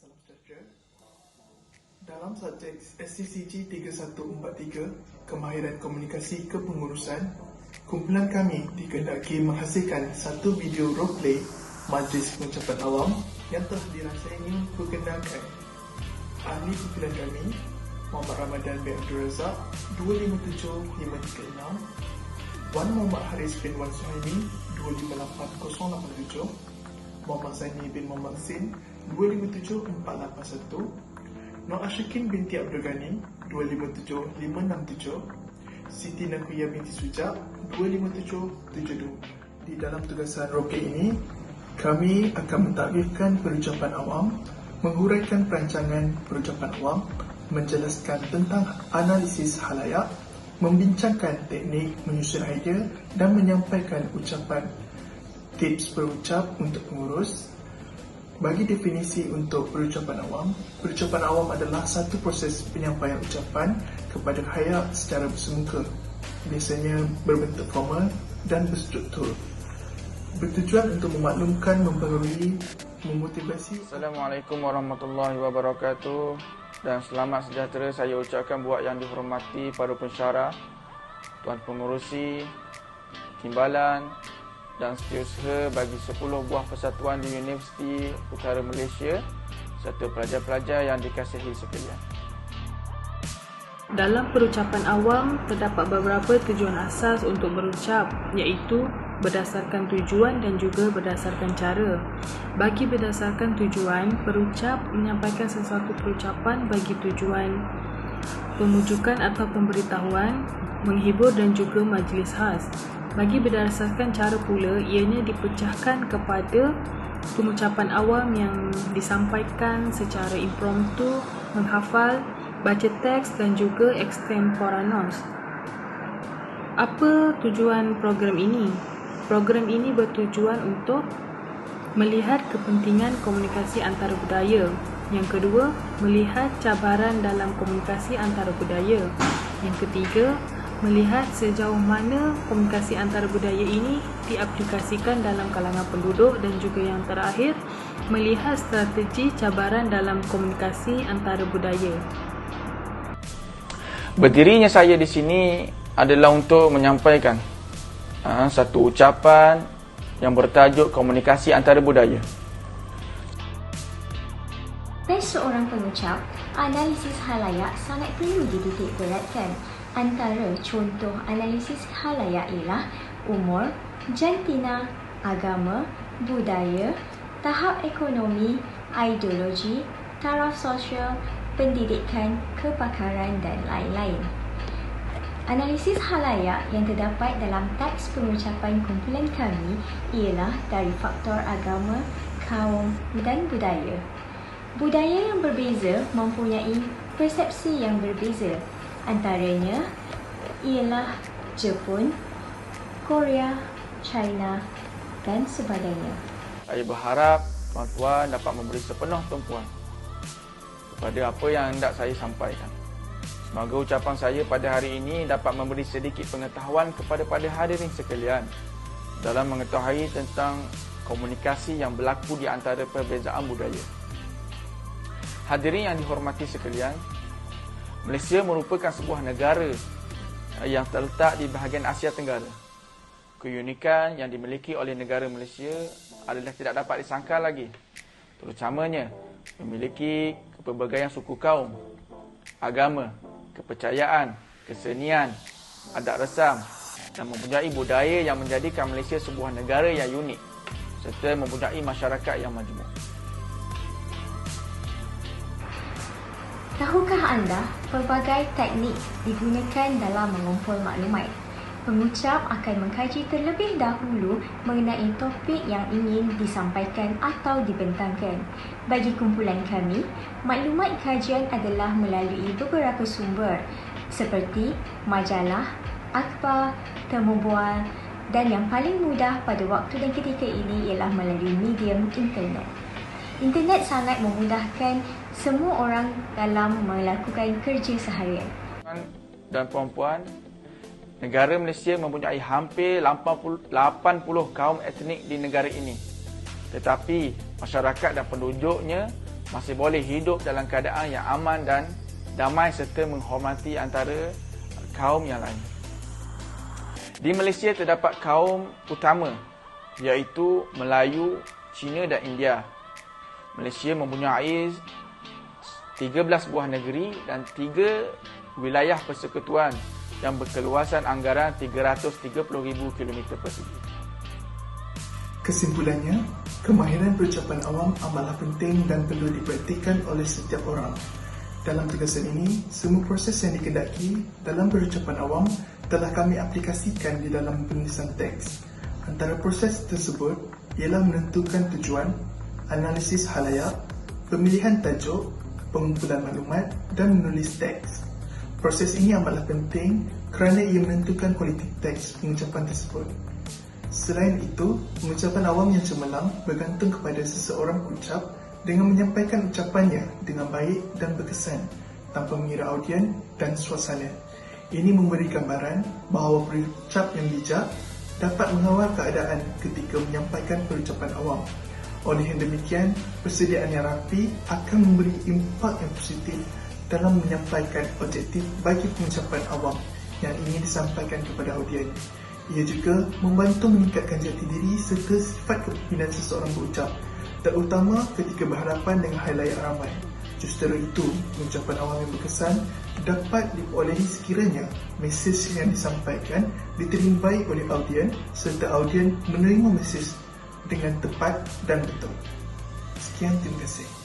Salam sejahtera. Dalam subjek SCCG 3143, Kemahiran Komunikasi Kepengurusan, kumpulan kami dikehendaki menghasilkan satu video roleplay majlis pengucapan awam yang telah dirasainya perkenalkan ahli kumpulan kami, Muhammad Ramadan bin Abdul Razak 257536, Wan Muhammad Haris bin Wan Suhaimi 258087, Muhammad Zaini bin Muhammad Sin 257481, Nur Ashikin binti Abdul Ghani 257567, Siti Nakuya binti Sujak 25772. Di dalam tugasan roket ini, kami akan mentakrifkan perucapan awam, menghuraikan perancangan perucapan awam, menjelaskan tentang analisis halayak, membincangkan teknik menyusun idea dan menyampaikan ucapan tips berucap untuk pengurus. Bagi definisi untuk perucapan awam adalah satu proses penyampaian ucapan kepada khalayak secara bersemuka, biasanya berbentuk formal dan berstruktur, bertujuan untuk memaklumkan, mempengaruhi, memotivasi. Assalamualaikum warahmatullahi wabarakatuh dan selamat sejahtera saya ucapkan buat yang dihormati para pensyarah, tuan pengurusi, timbalan dan setiausaha bagi 10 buah persatuan di Universiti Utara Malaysia serta pelajar-pelajar yang dikasihi sekalian. Dalam perucapan awam, terdapat beberapa tujuan asas untuk berucap, iaitu berdasarkan tujuan dan juga berdasarkan cara. Bagi berdasarkan tujuan, perucap menyampaikan sesuatu perucapan bagi tujuan pemujukan atau pemberitahuan, menghibur dan juga majlis khas. Bagi berdasarkan cara pula, ianya dipecahkan kepada pengucapan awam yang disampaikan secara impromptu, menghafal, baca teks dan juga extemporaneous. Apa tujuan program ini? Program ini bertujuan untuk melihat kepentingan komunikasi antara budaya. Yang kedua, melihat cabaran dalam komunikasi antara budaya. Yang ketiga, melihat sejauh mana komunikasi antara budaya ini diaplikasikan dalam kalangan penduduk, dan juga yang terakhir, melihat strategi cabaran dalam komunikasi antara budaya. Berdirinya saya di sini adalah untuk menyampaikan satu ucapan yang bertajuk komunikasi antara budaya. Bagi seorang pengucap, analisis halayak sangat perlu dititik beratkan. Antara contoh analisis halayak ialah umur, jantina, agama, budaya, tahap ekonomi, ideologi, taraf sosial, pendidikan, kepakaran dan lain-lain. Analisis halayak yang terdapat dalam teks pengucapan kumpulan kami ialah dari faktor agama, kaum dan budaya. Budaya yang berbeza mempunyai persepsi yang berbeza. Antaranya ialah Jepun, Korea, China dan sebagainya. Saya berharap tuan-tuan dapat memberi sepenuh tumpuan kepada apa yang hendak saya sampaikan. Semoga ucapan saya pada hari ini dapat memberi sedikit pengetahuan kepada hadirin sekalian dalam mengetahui tentang komunikasi yang berlaku di antara perbezaan budaya. Hadirin yang dihormati sekalian, Malaysia merupakan sebuah negara yang terletak di bahagian Asia Tenggara. Keunikan yang dimiliki oleh negara Malaysia adalah tidak dapat disangkal lagi. Terutamanya memiliki kepelbagaian suku kaum, agama, kepercayaan, kesenian, adat resam dan mempunyai budaya yang menjadikan Malaysia sebuah negara yang unik serta mempunyai masyarakat yang majmuk. Tahukah anda pelbagai teknik digunakan dalam mengumpul maklumat? Pengucap akan mengkaji terlebih dahulu mengenai topik yang ingin disampaikan atau dibentangkan. Bagi kumpulan kami, maklumat kajian adalah melalui beberapa sumber seperti majalah, akhbar, temu bual dan yang paling mudah pada waktu dan ketika ini ialah melalui medium internet. Internet sangat memudahkan semua orang dalam melakukan kerja seharian. Dan puan-puan, negara Malaysia mempunyai hampir 80 kaum etnik di negara ini. Tetapi masyarakat dan penduduknya masih boleh hidup dalam keadaan yang aman dan damai serta menghormati antara kaum yang lain. Di Malaysia terdapat kaum utama iaitu Melayu, Cina dan India. Malaysia mempunyai 13 buah negeri dan 3 wilayah persekutuan yang berkeluasan anggaran 330,000 km persegi. Kesimpulannya, kemahiran perucapan awam amatlah penting dan perlu dipraktikkan oleh setiap orang. Dalam tugasan ini, semua proses yang dikendaki dalam perucapan awam telah kami aplikasikan di dalam penulisan teks. Antara proses tersebut ialah menentukan tujuan, analisis halayak, pemilihan tajuk, pengumpulan maklumat dan menulis teks. Proses ini amatlah penting kerana ia menentukan kualiti teks pengucapan tersebut. Selain itu, pengucapan awam yang cemerlang bergantung kepada seseorang ucap dengan menyampaikan ucapannya dengan baik dan berkesan tanpa mengira audien dan suasana. Ini memberi gambaran bahawa perucap yang bijak dapat mengawal keadaan ketika menyampaikan perucapan awam. Oleh yang demikian, persediaan yang rapi akan memberi impak yang positif dalam menyampaikan objektif bagi pengucapan awam yang ingin disampaikan kepada audien. Ia juga membantu meningkatkan jati diri serta sifat kepimpinan seseorang berucap, terutama ketika berhadapan dengan halayak ramai. Justru itu, pengucapan awam yang berkesan dapat diperolehi sekiranya mesej yang disampaikan diterima baik oleh audien serta audien menerima mesej dengan tepat dan betul. Sekian, terima kasih.